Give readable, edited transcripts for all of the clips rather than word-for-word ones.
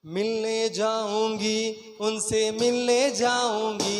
मिलने जाऊंगी उनसे मिलने जाऊंगी,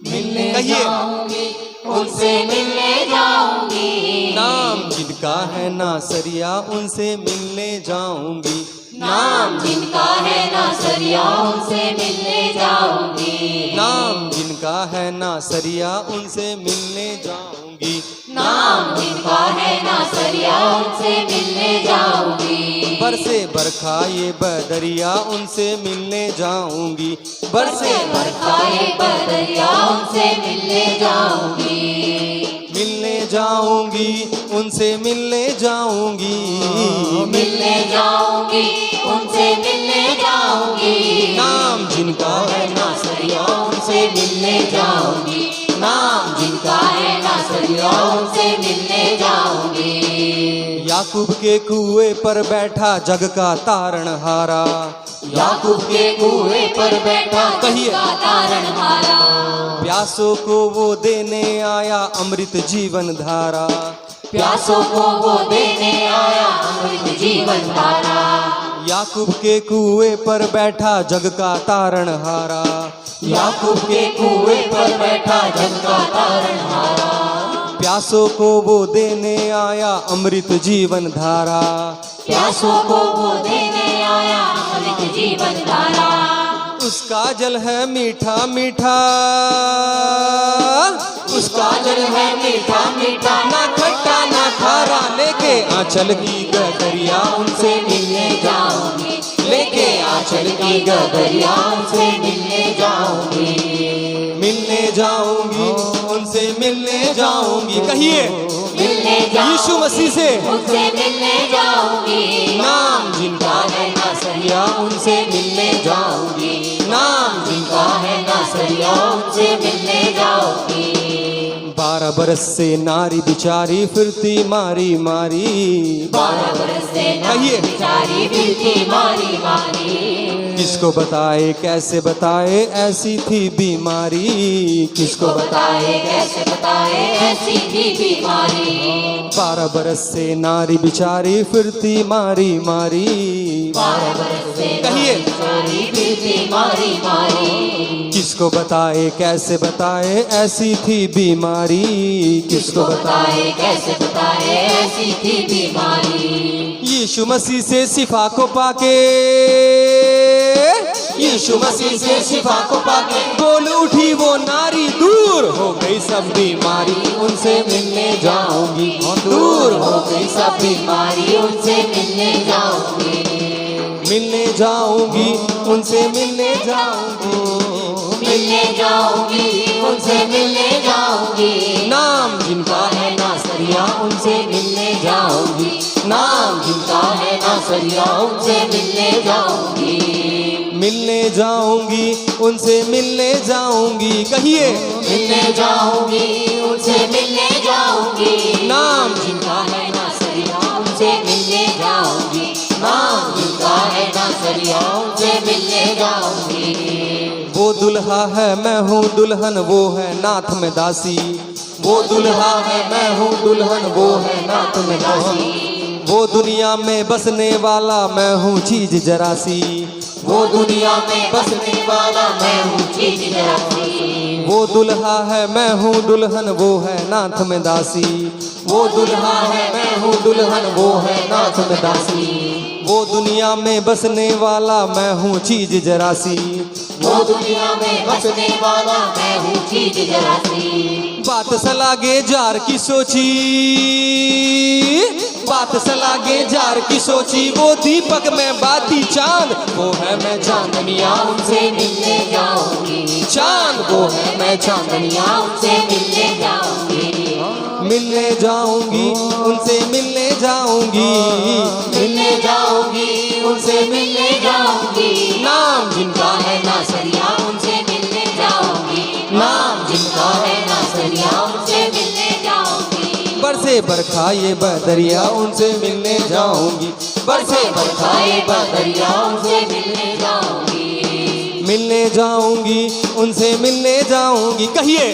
मिलने कहिए जाऊंगी उनसे मिलने जाऊंगी। नाम जिनका है नासरिया उनसे मिलने जाऊंगी, नाम जिनका है नासरिया उनसे मिलने जाऊंगी। नाम जिनका है नासरिया उनसे मिलने जाऊंगी, नाम जिनका है नासरिया उनसे मिलने जाऊंगी। बरसे बरखा ये बदरिया उनसे मिलने जाऊंगी, बरसे बरखा ये बदरिया उनसे मिलने जाऊंगी। मिलने जाऊंगी उनसे मिलने जाऊंगी, मिलने जाऊंगी उनसे मिलने जाऊंगी। नाम जिनका है नासरिया उनसे मिलने जाऊंगी। नाम जिनका है नासरिया उनसे मिलने जाऊंगी। याकूब के कुएं पर बैठा जग का तारणहारा, याकूब के कुएं पर बैठा कहिए। जिसका तारणहारा। प्यासों को वो देने आया अमृत जीवन धारा, प्यासों को वो देने आया अमृत जीवन धारा। याकूब के कुएं पर बैठा जग का तारणहारा, याकूब के कुएं पर बैठा जग का तारणहारा। प्यासों को वो देने आया अमृत जीवन धारा, प्यासों को वो देने आया अमृत जीवन धारा। उसका जल है मीठा मीठा, उसका जल है मीठा मीठा, ना खट्टा ना खारा, लेके आंचल की गगरिया उनसे मिलने जाऊंगी। लेके आंचल की गगरिया उनसे मिलने जाऊंगी। मिलने जाऊंगी उनसे मिलने जाऊंगी, कहिए मिलने जाऊंगी यीशु मसीह से। उनसे मिलने जाऊंगी। नाम जिनका है नासरिया उनसे मिलने जाऊंगी। नाम जिनका है नासरिया उनसे मिलने जाऊंगी। 12 बरस से नारी बिचारी फिरती मारी मारी, 12 बरस से कहिए। बिचारी फिरती मारी मारी। किसको बताए कैसे बताए ऐसी थी बीमारी, किसको बताए कैसे बताए ऐसी थी बीमारी। 12 बरस से नारी बिचारी फिरती मारी मारी, 12 बरस से कहिए। बिचारी फिरती मारी मारी। किसको बताए कैसे बताए ऐसी थी बीमारी, किसको बताए कैसे बताए ऐसी थी बीमारी। यीशु मसीह से शिफा को पाके, यीशु मसीह से शिफा को पाके बोल उठी वो नारी, दूर हो गई सब बीमारी उनसे मिलने जाऊंगी, दूर हो गई सब बीमारी उनसे मिलने जाऊंगी। मिलने जाऊंगी उनसे मिलने जाऊंगी, मिलने जाऊंगी उनसे मिलने जाऊंगी। नाम जिनका है नासरिया उनसे मिलने जाऊंगी। नाम जिनका है नासरिया उनसे मिलने जाऊंगी। मिलने जाऊंगी उनसे मिलने जाऊंगी, कहिए मिलने जाऊंगी उनसे मिलने जाऊंगी। नाम जिनका है नासरिया उनसे मिलने जाऊंगी। नाम जिनका है नासरिया उनसे मिलने जाऊंगी। वो दुल्हा है मैं हूँ दुल्हन वो है नाथ में दासी, वो दुल्हा है मैं हूँ दुल्हन वो है नाथ में दासी, वो दुनिया में बसने वाला मैं हूँ चीज जरासी, वो दुनिया में बसने वाला मैं हूँ चीज जरासी। वो दुल्हा है मैं हूँ दुल्हन वो है नाथ में दासी, वो दुल्हा है मैं हूँ दुल्हन वो है नाथ में दासी। वो दुनिया में बसने वाला मैं हूँ चीज जरासी, वो दुनिया में बसने वाला मैं हूँ चीज जरासी। बात सलागे जार की सोची, बात सलागे जार की सोची, वो दीपक में बाती चांद वो है मैं चांदनिया उनसे मिलने जाऊंगी। चांद वो है मैं चांदनिया उनसे मिलने जाऊंगी। मिलने जाऊंगी उनसे मिलने जाऊंगी, मिलने जाऊंगी उनसे मिलने जाऊंगी। नाम जिनका है नासरिया उनसे मिलने जाऊंगी। नाम जिनका है नासरिया उनसे मिलने जाऊंगी। बरसे बरखा ये बदरिया उनसे मिलने जाऊंगी, बरसे बरखा ये बदरिया उनसे मिलने जाऊंगी। मिलने जाऊंगी उनसे मिलने जाऊंगी, कहिए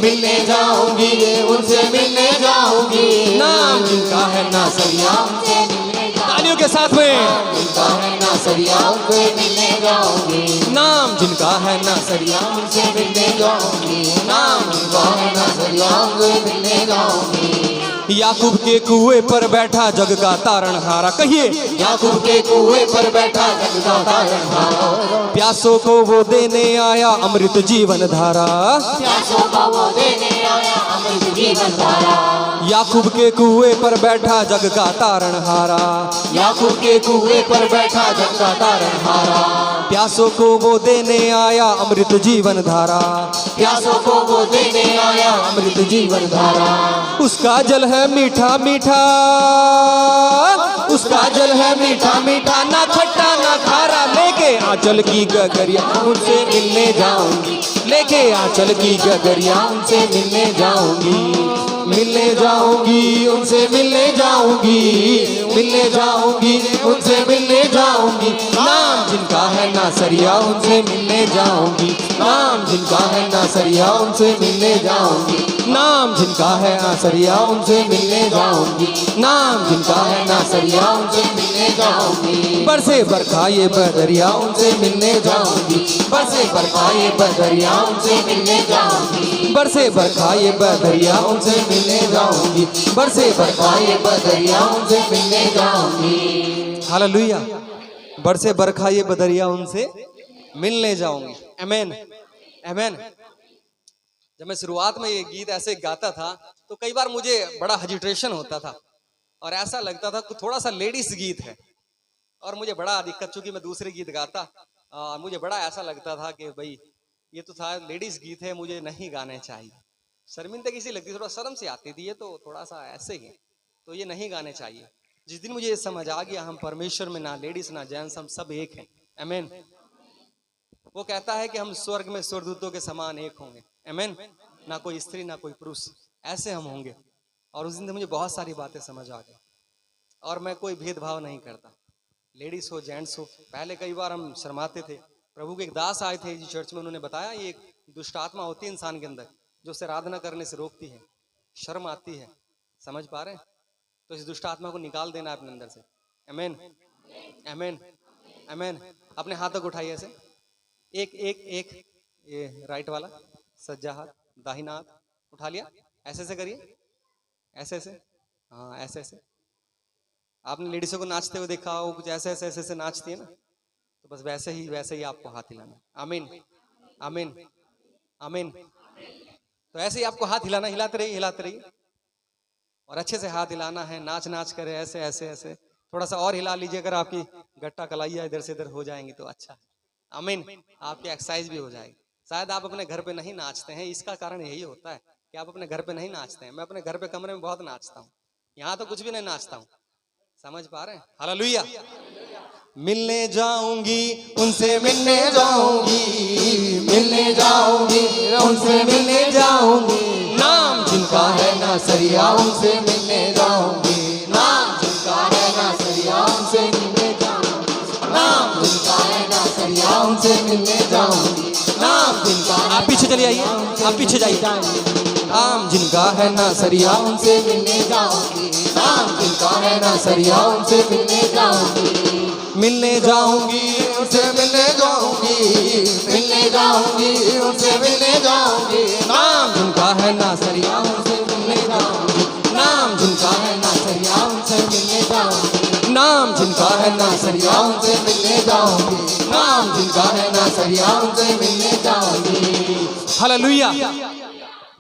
मिलने जाऊंगी उनसे मिलने जाऊंगी। नाम जिनका है नासरिया उनसे मिलने जाऊंगी। तालियों के साथ में। जिनका है ना सरिया उनसे मिलने जाऊंगी, नाम जिनका है ना सरिया उनसे मिलने जाऊंगी, नाम जिनका है ना सरिया उनसे मिलने जाऊंगी। याकूब के कुएं पर बैठा जग का तारणहारा, कहिए याकूब के कुएं पर बैठा जग का तारणहारा, प्यासों को वो देने आया अमृत जीवन धारा। प्यासों को वो देने आया अमृत जीवन धारा। याकूब के कुएं पर बैठा जग का तारणहारा, याकूब के कुएं पर बैठा जग का तारणहारा, प्यासों को वो देने आया अमृत जीवन धारा। प्यासों को वो देने आया अमृत जीवन धारा। उसका जल है मीठा मीठा, उसका जल है मीठा मीठा, ना खट्टा ना खारा। लेके आंचल की गगरिया उनसे मिलने जाऊंगी, लेके आंचल की गगरिया उनसे मिलने जाऊंगी, मिलने जाऊंगी उनसे मिलने जाऊंगी, मिलने जाऊंगी उनसे मिलने जाऊंगी। नाम जिनका है ना सरिया उनसे मिलने जाऊंगी, नाम जिनका है ना सरिया उनसे मिलने जाऊंगी, नाम जिनका है आसरिया उनसे मिलने जाऊंगी, नाम जिनका है नासरिया उनसे मिलने जाऊंगी। बरसे बरखा ये बदरिया उनसे मिलने जाऊंगी, बरसे बरखा ये बदरिया उनसे मिलने जाऊंगी, बरसे बरखा ये बदरिया उनसे मिलने जाऊंगी, बरसे बरखा ये बदरिया उनसे मिलने जाऊंगी। हालेलुया। बरसे बरखा ये बदरिया उनसे मिलने जाऊंगी। आमीन आमीन। जब मैं शुरुआत में ये गीत ऐसे गाता था तो कई बार मुझे बड़ा हेजिटेशन होता था और ऐसा लगता था कि थोड़ा सा लेडीज गीत है, और मुझे बड़ा दिक्कत, चूंकि मैं दूसरे गीत गाता मुझे बड़ा ऐसा लगता था कि भाई ये तो था लेडीज गीत है, मुझे नहीं गाने चाहिए। शर्मिंदगी सी लगती, थोड़ा शर्म से आती थी, ये तो थोड़ा सा ऐसे ही, तो ये नहीं गाने चाहिए। जिस दिन मुझे ये समझ आ गया हम परमेश्वर में ना लेडीज ना जेंट्स, हम सब एक हैं। आमीन। वो कहता है कि हम स्वर्ग में स्वर्गदूतों के समान एक होंगे। आमीन। ना कोई स्त्री ना कोई पुरुष, ऐसे हम होंगे। और उस दिन तो मुझे बहुत सारी बातें समझ आ गई, और मैं कोई भेदभाव नहीं करता, लेडीज हो जेंट्स हो। पहले कई बार हम शर्माते थे। प्रभु के एक दास आए थे जी चर्च में, उन्होंने बताया ये एक दुष्ट आत्मा होती है इंसान के अंदर जो उसे आराधना करने से रोकती है, शर्म आती है। समझ पा रहे हैं? तो इस दुष्ट आत्मा को निकाल देना अपने अंदर से। आमीन आमीन आमीन। अपने हाथों को उठाइए ऐसे, एक एक एक, ये राइट वाला सज्जा हाथ, दाहिना हाथ उठा लिया, ऐसे ऐसे करिए, ऐसे ऐसे, हाँ ऐसे ऐसे। आपने लेडीजों को नाचते हुए देखा हो, कुछ ऐसे ऐसे ऐसे ऐसे नाचती है ना, तो बस वैसे ही आपको हाथ हिलाना। आमीन आमीन आमीन। तो ऐसे ही आपको हाथ हिलाना, हिलाते रहिए और अच्छे से हाथ हिलाना है, नाच नाच करे ऐसे ऐसे ऐसे। थोड़ा सा और हिला लीजिए, अगर आपकी गट्टा कलाइया इधर से इधर हो जाएंगी तो अच्छा। आमीन। आपकी एक्सरसाइज भी हो जाएगी। शायद आप अपने घर पे नहीं नाचते हैं, इसका कारण यही होता है कि आप अपने घर पे नहीं नाचते हैं। मैं अपने घर पे कमरे में बहुत नाचता हूँ, यहाँ तो कुछ भी नहीं नाचता हूँ। समझ पा रहे हैं? हालेलुया। मिलने जाऊंगी उनसे मिलने जाऊंगी, मिलने जाऊंगी उनसे मिलने जाऊंगी। नाम जिनका है नासरिया उनसे मिलने जाऊंगी, नाम जिनका है नासरिया उनसे मिलने जाऊंगी, नाम जिनका है नासरिया उनसे मिलने जाऊंगी, नाम जिनका। आप पीछे चले आइए, आप पीछे जाइए। नाम जिनका है नासरिया उनसे मिलने जाऊंगी, नाम जिनका है नासरिया उनसे मिलने जाऊंगी, मिलने जाऊंगी उनसे मिलने जाऊंगी, मिलने जाऊंगी उनसे मिलने जाऊंगी। नाम जिनका है नासरिया उनसे मिलने जाऊंगी, नाम जिनका है नासरिया उनसे मिलने जाऊंगी, नाम जिनका है नासरिया उनसे मिलने जाऊंगी, नाम जिनका है नासरिया उनसे मिलने जाऊंगी। हालेलुया।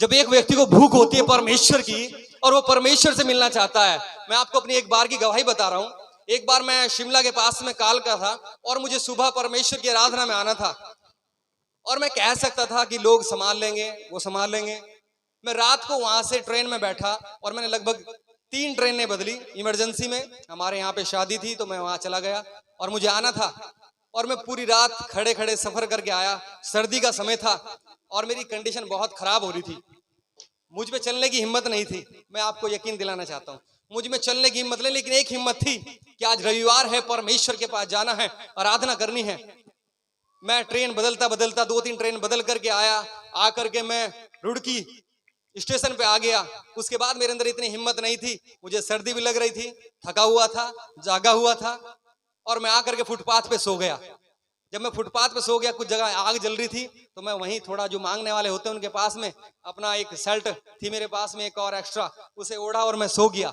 जब एक व्यक्ति को भूख होती है परमेश्वर की और वो परमेश्वर से मिलना चाहता है, मैं आपको अपनी एक बार की गवाही बता रहा हूँ। एक बार मैं शिमला के पास में काल का था और मुझे सुबह परमेश्वर की आराधना में आना था, और मैं कह सकता था कि लोग संभाल लेंगे, वो संभाल लेंगे। मैं रात को वहां से ट्रेन में बैठा और मैंने लगभग 3 ट्रेनें बदली। इमरजेंसी में हमारे यहाँ पे शादी थी तो मैं वहां चला गया और मुझे आना था, और मैं पूरी रात खड़े खड़े सफर करके आया। सर्दी का समय था और मेरी कंडीशन बहुत खराब हो रही थी, मुझ में चलने की हिम्मत नहीं थी। मैं आपको यकीन दिलाना चाहता हूँ, मुझ में चलने की हिम्मत नहीं, लेकिन एक हिम्मत थी कि आज रविवार है, परमेश्वर के पास जाना है, आराधना करनी है। मैं ट्रेन बदलता बदलता 2-3 ट्रेन बदल करके आया। आकर के मैं रुड़की स्टेशन पे आ गया। उसके बाद मेरे अंदर इतनी हिम्मत नहीं थी, मुझे सर्दी भी लग रही थी, थका हुआ था, जागा हुआ था, और मैं आकर के फुटपाथ पे सो गया। जब मैं फुटपाथ पे सो गया, कुछ जगह आग जल रही थी, तो मैं वहीं थोड़ा जो मांगने वाले होते हैं उनके पास में अपना एक शर्ट थी मेरे पास में एक और एक्स्ट्रा, उसे ओढ़ा और मैं सो गया।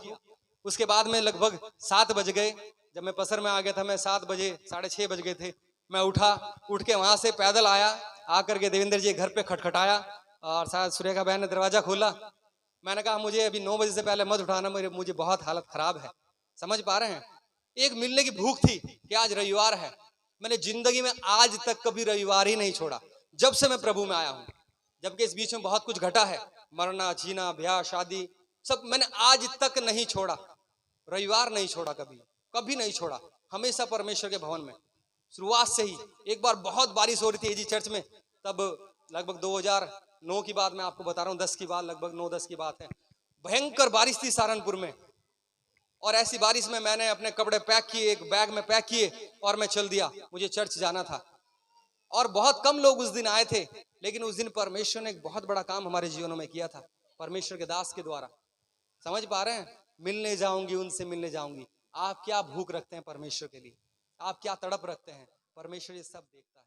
उसके बाद में लगभग 7 बज गए। जब मैं पसर में आ गया था, मैं 7 बजे 6:30 बज गए थे। मैं उठा, उठ के वहां से पैदल आया, आकर के देवेंद्र जी घर पे खटखटाया और शायद सुरेखा बहन ने दरवाजा खोला। मैंने कहा मुझे अभी 9 बजे से पहले मत उठाना, मुझे बहुत हालत खराब है। समझ पा रहे हैं? एक मिलने की भूख थी कि आज रविवार है। मैंने जिंदगी में आज तक कभी रविवार ही नहीं छोड़ा जब से मैं प्रभु में आया हूं। जबकि इस बीच में बहुत कुछ घटा है, मरना, जीना, ब्याह, शादी, सब मैंने आज तक नहीं छोड़ा। रविवार नहीं छोड़ा, कभी कभी नहीं छोड़ा, हमेशा परमेश्वर के भवन में शुरुआत से ही। एक बार बहुत बारिश हो रही थी एजी चर्च में, तब लगभग 2009 की बात मैं आपको बता रहा हूँ, 10 की बात, लगभग 9-10 की बात है। भयंकर बारिश थी सहारनपुर में, और ऐसी बारिश में मैंने अपने कपड़े पैक किए, एक बैग में पैक किए और मैं चल दिया। मुझे चर्च जाना था और बहुत कम लोग उस दिन आए थे, लेकिन उस दिन परमेश्वर ने एक बहुत बड़ा काम हमारे जीवनों में किया था, परमेश्वर के दास के द्वारा। समझ पा रहे हैं? मिलने जाऊंगी, उनसे मिलने जाऊंगी। आप क्या भूख रखते हैं परमेश्वर के लिए? आप क्या तड़प रखते हैं? परमेश्वर ये सब देखता है।